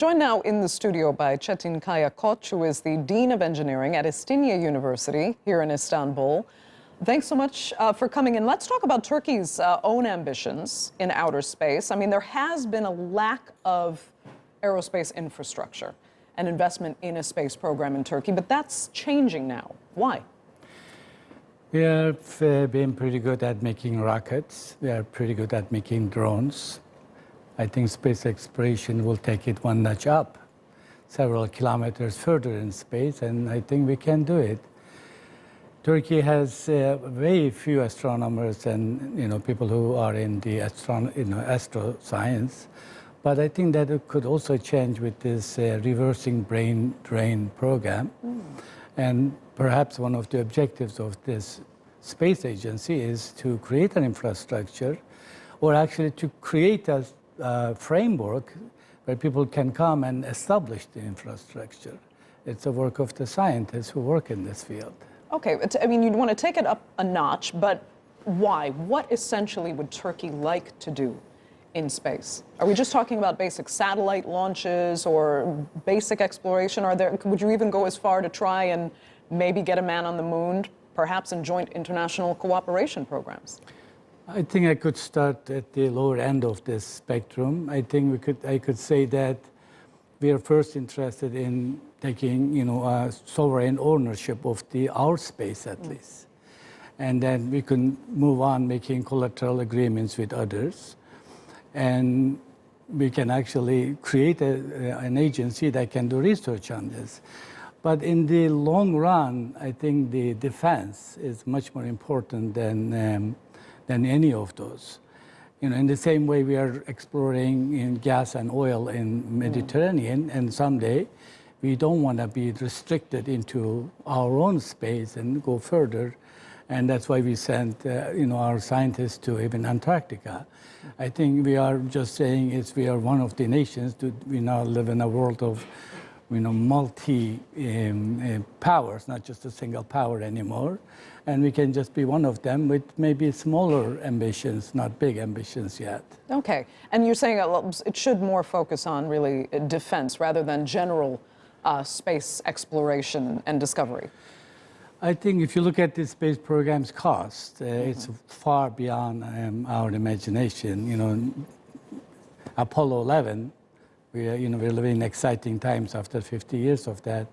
Joined now in the studio by Çetin Kaya Koç, who is the Dean of Engineering at Istinye University here in Istanbul. Thanks so much for coming in. Let's talk about Turkey's own ambitions in outer space. I mean, there has been a lack of aerospace infrastructure and investment in a space program in Turkey, but that's changing now. Why? We have been pretty good at making rockets. We are pretty good at making drones. I think space exploration will take it one notch up, several kilometers further in space, and I think we can do it. Turkey has very few astronomers and people who are in the astro science, but I think that it could also change with this reversing brain drain program. And perhaps one of the objectives of this space agency is to create an infrastructure, or actually to create a framework where people can come and establish the infrastructure. It's the work of the scientists who work in this field. Okay, I mean, you'd want to take it up a notch, but why? What essentially would Turkey like to do in space? Are we just talking about basic satellite launches or basic exploration? Would you even go as far to try and maybe get a man on the moon, perhaps in joint international cooperation programs? I think I could start at the lower end of this spectrum. I think I could say that we are first interested in taking, sovereign ownership of our space at least, and then we can move on making collateral agreements with others, and we can actually create an agency that can do research on this. But in the long run, I think the defense is much more important than any of those. In the same way we are exploring in gas and oil in Mediterranean, and someday we don't want to be restricted into our own space and go further, and that's why we sent our scientists to even Antarctica. I think we are just saying we are one of the nations. We now live in a world of multi powers, not just a single power anymore. And we can just be one of them with maybe smaller ambitions, not big ambitions yet. Okay, and you're saying it should more focus on really defense rather than general space exploration and discovery. I think if you look at the space program's cost, it's far beyond our imagination. Apollo 11, we're living in exciting times after 50 years of that,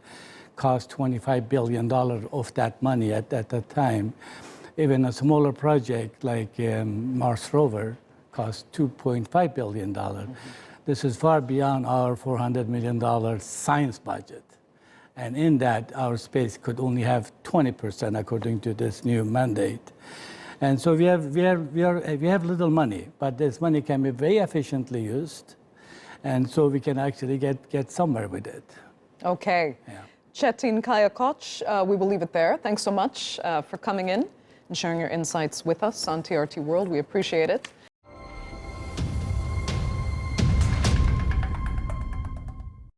cost $25 billion of that money at that time. Even a smaller project like Mars rover cost $2.5 billion. This is far beyond our $400 million science budget. And in that, our space could only have 20% according to this new mandate. And so we have little money, but this money can be very efficiently used. And so we can actually get somewhere with it. Okay. Yeah. Çetin Kaya Koç, we will leave it there. Thanks so much for coming in and sharing your insights with us on TRT World. We appreciate it.